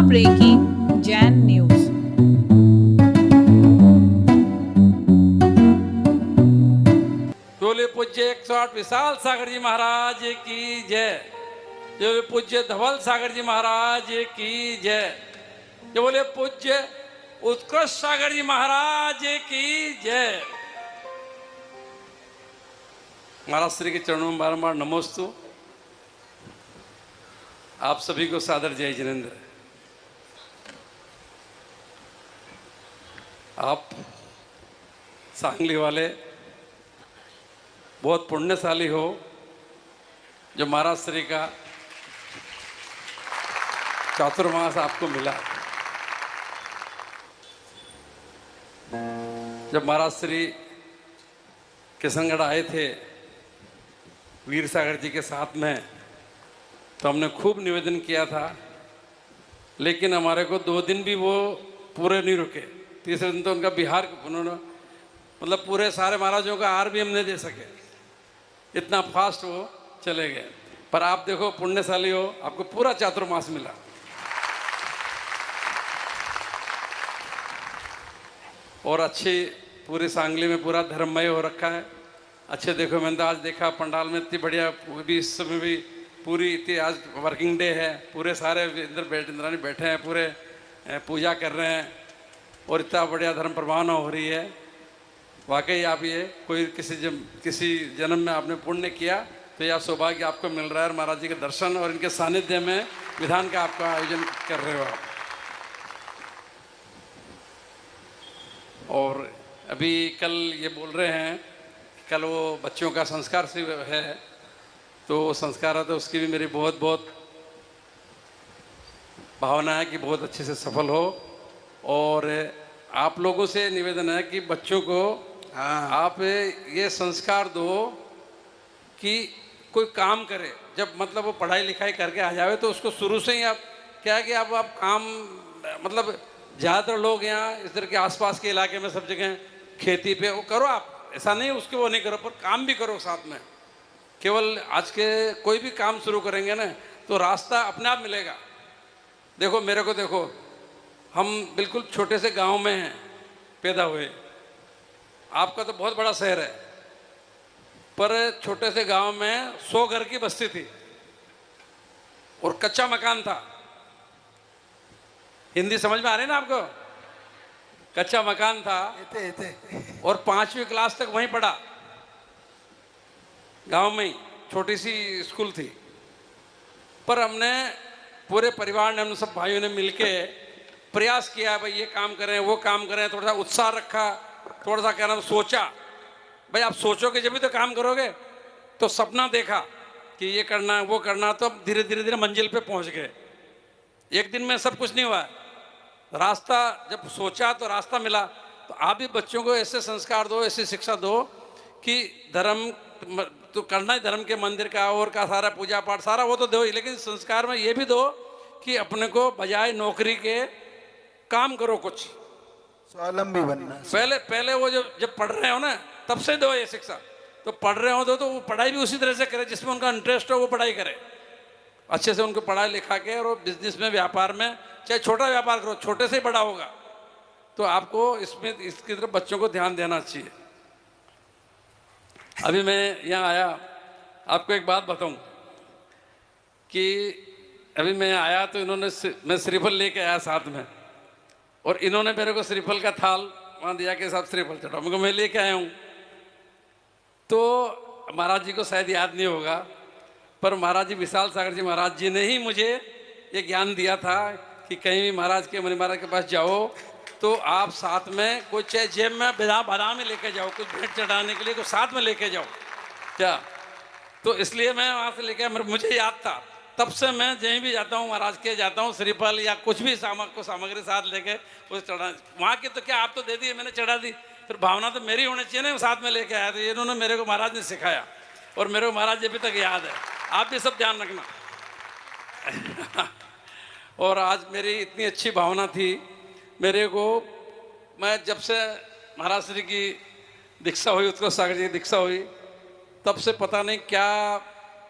Breaking Jain news. बोले पूज्य 108 विशाल सागर जी महाराज की जय। जो पूज्य धवल सागर जी महाराज की जय। जो बोले पूज्य उत्कृष्ट सागर जी महाराज की जय। महाराज श्री के चरणों में बारंबार नमोस्तु। आप सभी को सादर जय जिनेन्द्र। आप सांगली वाले बहुत पुण्यशाली हो जो महाराज श्री का चातुर्मास आपको मिला। जब महाराज श्री किशनगढ़ आए थे वीर सागर जी के साथ में, तो हमने खूब निवेदन किया था, लेकिन हमारे को 2 दिन भी वो पूरे नहीं रुके। तीसरे दिन तो उनका बिहार उन्होंने मतलब पूरे सारे महाराजों का हार भी हम नहीं दे सके, इतना फास्ट वो चले गए। पर आप देखो पुण्यशाली हो, आपको पूरा चातुर्मास मिला। और अच्छी पूरी सांगली में पूरा धर्ममय हो रखा है। अच्छे देखो, मैंने तो आज देखा पंडाल में इतनी बढ़िया, भी इस समय भी पूरी इतनी, आज वर्किंग डे है, पूरे सारे इंद्रानी बैठे हैं, पूरे पूजा कर रहे हैं और इतना बढ़िया धर्म प्रभावना हो रही है। वाकई आप ये कोई किसी जन्म में आपने पुण्य किया तो यह सौभाग्य आपको मिल रहा है। महाराज जी के दर्शन और इनके सानिध्य में विधान का आपका आयोजन कर रहे हो आप। और अभी कल ये बोल रहे हैं, कल वो बच्चों का संस्कार से है, तो संस्कार है, तो उसकी भी मेरी बहुत बहुत भावना है कि बहुत अच्छे से सफल हो। और आप लोगों से निवेदन है कि बच्चों को आप ये संस्कार दो कि कोई काम करे। जब मतलब वो पढ़ाई लिखाई करके आ जावे तो उसको शुरू से ही आप क्या है कि आप काम, मतलब ज़्यादातर लोग यहाँ इस तरह के आसपास के इलाके में सब जगह खेती पे वो करो। आप ऐसा नहीं उसके वो नहीं करो, पर काम भी करो साथ में। केवल आज के कोई भी काम शुरू करेंगे ना तो रास्ता अपने आप मिलेगा। देखो मेरे को देखो, हम बिल्कुल छोटे से गांव में हैं पैदा हुए। आपका तो बहुत बड़ा शहर है, पर छोटे से गांव में 100 घर की बस्ती थी और कच्चा मकान था। हिंदी समझ में आ रही है ना आपको? कच्चा मकान था और 5वीं क्लास तक वहीं पढ़ा, गांव में ही छोटी सी स्कूल थी। पर हमने पूरे परिवार ने, हम सब भाइयों ने मिलके प्रयास किया, भाई ये काम करें वो काम करें, थोड़ा सा उत्साह रखा, थोड़ा सा क्या नाम सोचा। भाई आप सोचोगे जब भी तो काम करोगे। तो सपना देखा कि ये करना वो करना, तो धीरे धीरे धीरे मंजिल पे पहुंच गए। एक दिन में सब कुछ नहीं हुआ, रास्ता जब सोचा तो रास्ता मिला। तो आप भी बच्चों को ऐसे संस्कार दो, ऐसी शिक्षा दो कि धर्म तो करना ही, धर्म के मंदिर का और का सारा पूजा पाठ सारा वो तो दो ही, लेकिन संस्कार में ये भी दो कि अपने को बजाय नौकरी के काम करो, कुछ स्वावलंबी बनना। पहले वो जब पढ़ रहे हो ना तब से दो ये शिक्षा। तो पढ़ रहे हो तो वो पढ़ाई भी उसी तरह से करे जिसमें उनका इंटरेस्ट हो, वो पढ़ाई करे अच्छे से। उनको पढ़ाई लिखा के और बिजनेस में, व्यापार में, चाहे छोटा व्यापार करो, छोटे से ही बड़ा होगा। तो आपको इसमें इसकी तरफ बच्चों को ध्यान देना चाहिए। अभी मैं यहाँ आया, आपको एक बात बताऊं कि अभी मैं आया तो इन्होंने, मैं श्रीफल लेके आया साथ में, और इन्होंने मेरे को श्रीफल का थाल वहाँ दिया कि साहब श्रीफल चढ़ाओ। मेरे को, मैं लेके आया हूँ। तो महाराज जी को शायद याद नहीं होगा, पर महाराज जी विशाल सागर जी महाराज जी ने ही मुझे ये ज्ञान दिया था कि कहीं भी महाराज के, मणि महाराज के पास जाओ तो आप साथ में कोई, चाहे जेब में बादाम में लेके जाओ, कुछ भेंट चढ़ाने के लिए कुछ साथ में लेके जाओ क्या। तो इसलिए मैं वहाँ से लेके, मुझे याद था, तब से मैं जहीं भी जाता हूँ महाराज के जाता हूँ, श्रीफल या कुछ भी सामग्री साथ लेके उस चढ़ा। वहाँ की तो क्या, आप तो दे दिए, मैंने चढ़ा दी, फिर भावना तो मेरी होनी चाहिए ना, साथ में लेके आया। तो इन्होंने मेरे को महाराज ने सिखाया और मेरे को महाराज जी अभी तक याद है। आप भी सब ध्यान रखना। और आज मेरी इतनी अच्छी भावना थी मेरे को, मैं जब से महाराज श्री की दीक्षा हुई, उत्कृष्ट सागर जी की दीक्षा हुई, तब से पता नहीं क्या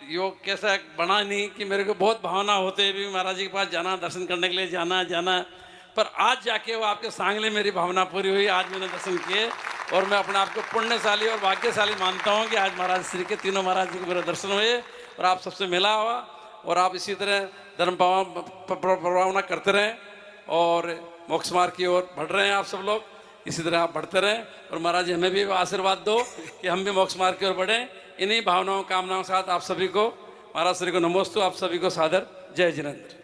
योग कैसा बना नहीं कि मेरे को बहुत भावना होते भी महाराज जी के पास जाना, दर्शन करने के लिए जाना, पर आज जाके वो आपके सांगले मेरी भावना पूरी हुई। आज मैंने दर्शन किए और मैं अपने आप को पुण्यशाली और भाग्यशाली मानता हूँ कि आज महाराज श्री के तीनों महाराज जी के मेरे दर्शन हुए और आप सबसे मिला हुआ। और आप इसी तरह धर्म प्रभावना करते रहें और मोक्ष मार्ग की ओर बढ़ रहे हैं आप सब लोग, इसी तरह आप बढ़ते रहें। और महाराज जी हमें भी आशीर्वाद दो कि हम भी मोक्ष मार्ग की ओर बढ़ें। इन्हीं भावनाओं कामनाओं के साथ आप सभी को महाराज श्री को नमोस्तु, आप सभी को सादर जय जिनेंद्र।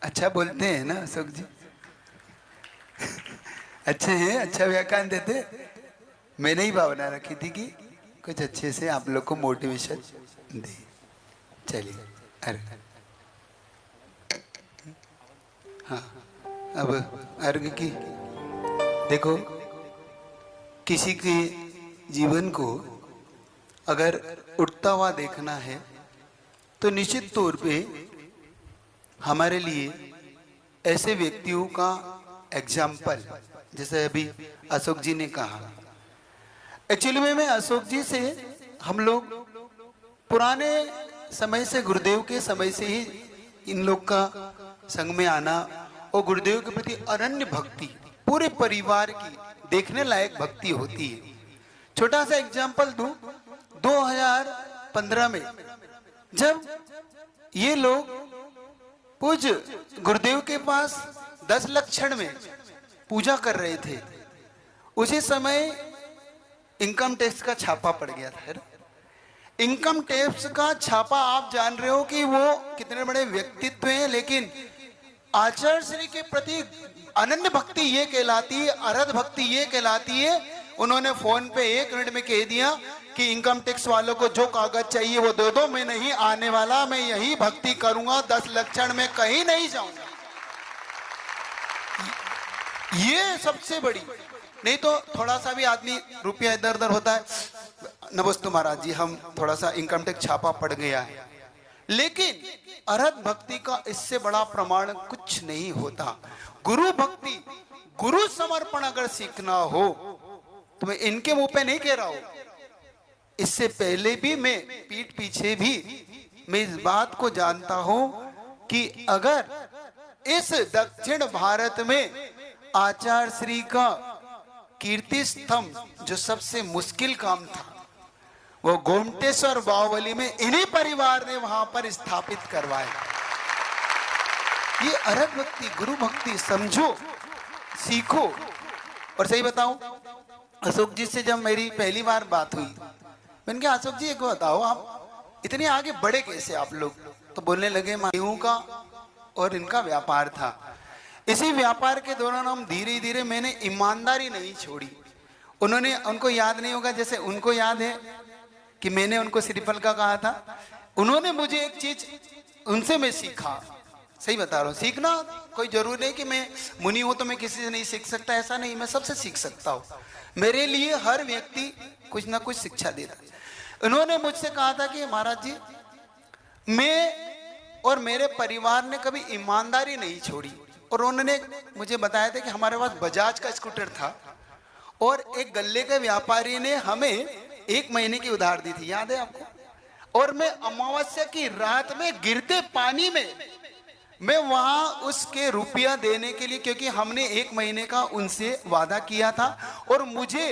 अच्छा बोलते हैं ना अशोक जी, अच्छे हैं, अच्छा व्याख्यान देते। मैंने ही भावना रखी थी कि कुछ अच्छे से आप लोग को मोटिवेशन दे। चलिए अरे हाँ, अब अर्घ की देखो, किसी के जीवन को अगर उठता हुआ देखना है तो निश्चित तौर पे हमारे लिए ऐसे व्यक्तियों का एग्जाम्पल, जैसे अभी अशोक जी ने कहा, एक्चुअली में मैं अशोक जी से हम लोग पुराने समय से, गुरुदेव के समय से ही इन लोग का संग में आना और गुरुदेव के प्रति अनन्य भक्ति, पूरे परिवार की देखने लायक भक्ति होती है। छोटा सा एग्जाम्पल दूं, 2015 में जब ये लोग पूज्य गुरुदेव के पास 10 लक्षण में पूजा कर रहे थे, उसी समय इनकम टैक्स का छापा पड़ गया था। इनकम टैक्स का छापा, आप जान रहे हो कि वो कितने बड़े व्यक्तित्व हैं, लेकिन आचार्य श्री के प्रति अनन्य भक्ति ये कहलाती है, अरध भक्ति ये कहलाती है। उन्होंने फोन पे 1 मिनट में कह दिया कि इनकम टैक्स वालों को जो कागज चाहिए वो दे दो, मैं नहीं आने वाला, मैं यही भक्ति करूंगा, 10 लक्षण में कहीं नहीं जाऊंगा। ये सबसे बड़ी, नहीं तो थोड़ा सा भी आदमी रुपया इधर उधर होता है, नमस्ते महाराज जी हम थोड़ा सा इनकम टैक्स छापा पड़ गया है, लेकिन अरहत भक्ति का इससे बड़ा प्रमाण कुछ नहीं होता। गुरु भक्ति, गुरु समर्पण अगर सीखना हो तो मैं इनके मुंह पे नहीं कह रहा हूं, इससे पहले भी मैं पीठ पीछे भी मैं इस बात को जानता हूं कि अगर इस दक्षिण भारत में आचार्य श्री का कीर्ति स्तंभ जो सबसे मुश्किल काम था वो गोमटेश्वर बाहुबली में इन्हीं परिवार ने वहां पर स्थापित करवाया। ये अरहत भक्ति, गुरु भक्ति समझो, सीखो। और सही बताऊं, अशोक जी से जब मेरी पहली बार बात हुई, मैंने कहा अशोक जी एक बताओ, आप इतने आगे बढ़े कैसे आप लोग? तो बोलने लगे गेहूं का और इनका व्यापार था, इसी व्यापार के दौरान हम धीरे धीरे, मैंने ईमानदारी नहीं छोड़ी। उन्होंने, उनको याद नहीं होगा, जैसे उनको याद है कि मैंने उनको श्रीफल का कहा था, उन्होंने मुझे एक चीज उनसे मैं सीखा। सही बता रहा हूँ, सीखना कोई जरूरी नहीं कि मैं मुनि हूं तो मैं किसी से नहीं सीख सकता, ऐसा नहीं, मैं सबसे सीख सकता हूँ। मेरे लिए हर व्यक्ति कुछ ना कुछ शिक्षा देता है। उन्होंने मुझसे कहा था कि महाराज जी, मैं और मेरे परिवार ने कभी ईमानदारी नहीं छोड़ी। और उन्होंने मुझे बताया था कि हमारे पास बजाज का स्कूटर था और एक गल्ले के व्यापारी ने हमें 1 महीने की उधार दी थी, याद है आपको? और मैं अमावस्या की रात में गिरते पानी में मैं वहां उसके रुपया देने के लिए, क्योंकि हमने 1 महीने का उनसे वादा किया था, और मुझे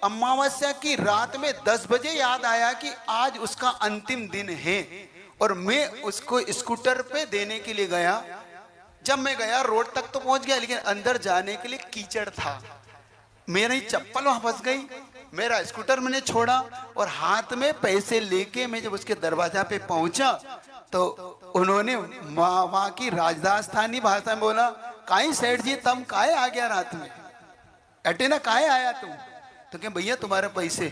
अमावस्या की रात में 10 बजे याद आया कि आज उसका अंतिम दिन है, और मैं उसको स्कूटर पे देने के लिए गया। जब मैं गया, रोड तक तो पहुंच गया, लेकिन अंदर जाने के लिए कीचड़ था, मेरी चप्पल वहां फंस गई, मेरा स्कूटर मैंने छोड़ा, और हाथ में पैसे लेके मैं जब उसके दरवाजा पे पहुंचा तो उन्होंने वहां की राजस्थानी भाषा में बोला, काई सेठ जी तुम काहे आ गया रात में, अटे ना काहे आया तुम? तो क्या भैया तुम्हारे पैसे?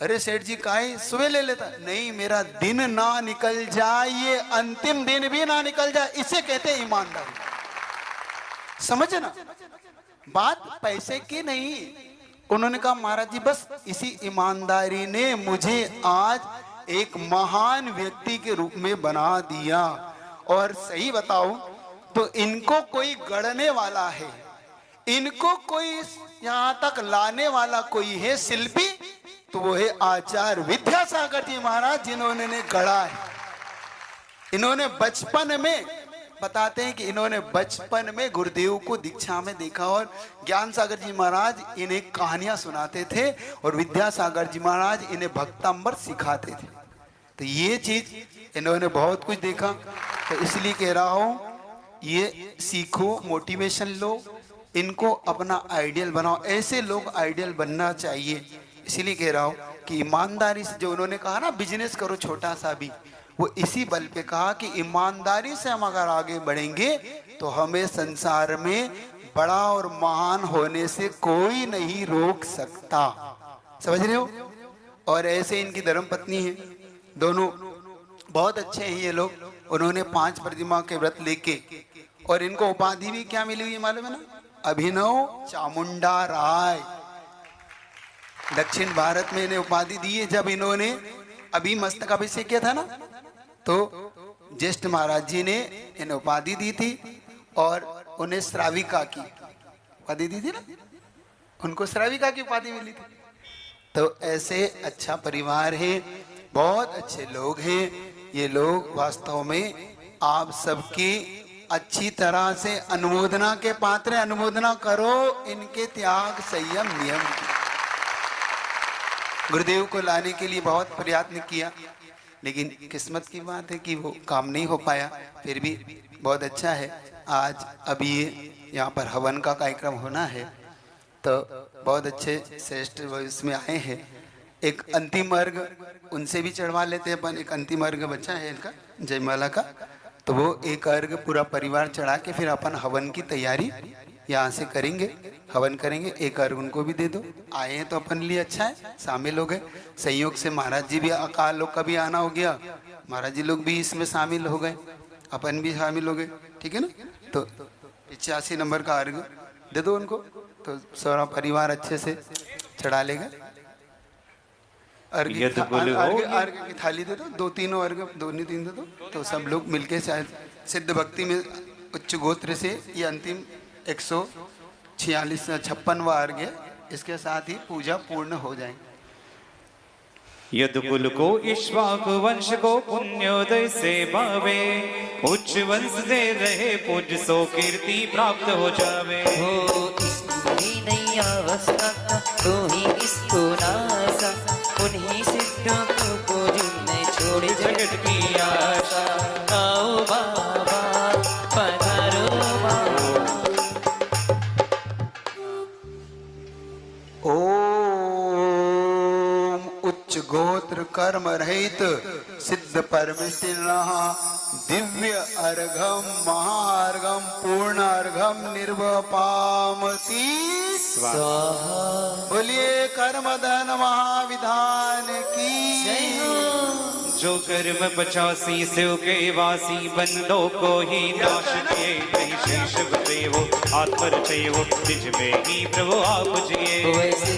अरे सेठ जी काहे सुबह ले लेता? नहीं, मेरा दिन ना निकल जाए, ये अंतिम दिन भी ना निकल जाए, इसे कहते हैं ईमानदारी। समझे ना बात? पैसे की नहीं। उन्होंने कहा महाराज जी बस इसी ईमानदारी ने मुझे आज एक महान व्यक्ति के रूप में बना दिया। और सही बताओ तो इनको कोई गढ़ने वाला है, इनको कोई यहां तक लाने वाला कोई है, शिल्पी तो वो है आचार्य विद्यासागर जी महाराज, जिन्होंने गढ़ा है। इन्होंने बचपन में, बताते हैं कि इन्होंने बचपन में गुरुदेव को दीक्षा में देखा और ज्ञान सागर जी महाराज इन्हें कहानियां सुनाते थे और विद्यासागर जी महाराज इन्हें भक्तांबर सिखाते थे। तो ये चीज इन्होंने बहुत कुछ देखा, तो इसलिए कह रहा हूं ये सीखो, मोटिवेशन लो, इनको अपना आइडियल बनाओ। ऐसे लोग आइडियल बनना चाहिए। इसीलिए कह रहा हूं कि ईमानदारी से, जो उन्होंने कहा ना बिजनेस करो छोटा सा भी, वो इसी बल पे कहा कि ईमानदारी से हम अगर आगे बढ़ेंगे तो हमें संसार में बड़ा और महान होने से कोई नहीं रोक सकता। समझ रहे हो? और ऐसे इनकी धर्मपत्नी है, दोनों बहुत अच्छे हैं ये लोग। उन्होंने 5 प्रतिमा के व्रत लेके, और इनको उपाधि भी क्या मिली हुई मालूम है ना? अभिनव चामुंडा राय। दक्षिण भारत में इन्हें उपाधि दी है। जब इन्होंने अभी मस्तक अभिषेक किया था ना, तो ज्येष्ठ महाराज जी ने इन्हें उपाधि दी थी और उन्हें श्राविका की उपाधि दी थी ना, उनको श्राविका की उपाधि मिली थी। तो ऐसे अच्छा परिवार है, बहुत अच्छे लोग हैं ये लोग। वास्तव में आप सबकी अच्छी तरह से अनुमोदना के पात्र, अनुमोदना करो इनके त्याग संयम नियम की। गुरुदेव को लाने के लिए बहुत प्रयत्न किया, लेकिन किस्मत की बात है कि वो काम नहीं हो पाया। फिर भी बहुत अच्छा है, आज अभी यहाँ पर हवन का कार्यक्रम होना है, तो बहुत अच्छे श्रेष्ठ इसमें आए हैं। एक अंतिम अर्घ उनसे भी चढ़वा लेते हैं अपन। एक अंतिम अर्घ बचा है इनका जयमाला का, तो वो एक अर्घ पूरा परिवार चढ़ा के फिर अपन हवन की तैयारी यहाँ से करेंगे, हवन करेंगे। एक अर्घ उनको भी दे दो। आए हैं तो अपन लिए अच्छा है, शामिल हो गए। संयोग से महाराज जी भी, अकाल लोग का भी आना हो गया, महाराज जी लोग भी इसमें शामिल हो गए, अपन भी शामिल हो गए। ठीक है ना? तो 85 नंबर का अर्घ दे दो उनको, तो सारा परिवार अच्छे से चढ़ा लेगा। अर्घ की थाली दे दो, 2-3 अर्घ, 2-3 दे दो, तो सब लोग मिलके शायद सिद्ध भक्ति में उच्च गोत्र से ये अंतिम 146वां अर्घ है, इसके साथ ही पूजा पूर्ण हो जाएगी। यदुकुल को इक्ष्वाकु वंश को पुण्योदय से भावे, उच्च वंश दे रहे पूज सो कीर्ति प्राप्त हो जावे। हो इसको ही नहीं अवस्था, तो ही इसको नासा, उन्हीं सिद्धों को जिनने छोड़ी जगत की आशा। आओ बाबा पधारो बाबा। ओम उच्च गोत्र कर्म रहित सिद्ध परमिष्टिनः दिव्य अर्घम महार्घम पूर्ण अर्घम निर्वपामति स्वाहा। बोलिए कर्म धन महाविधान की जय हो। जो कर्म 85 शिव के वासी, बंदों को ही नाश किए, नहीं शेष बचे वो आत्मर चाहिए वो, निज में ही प्रभु आप जिए। वैसे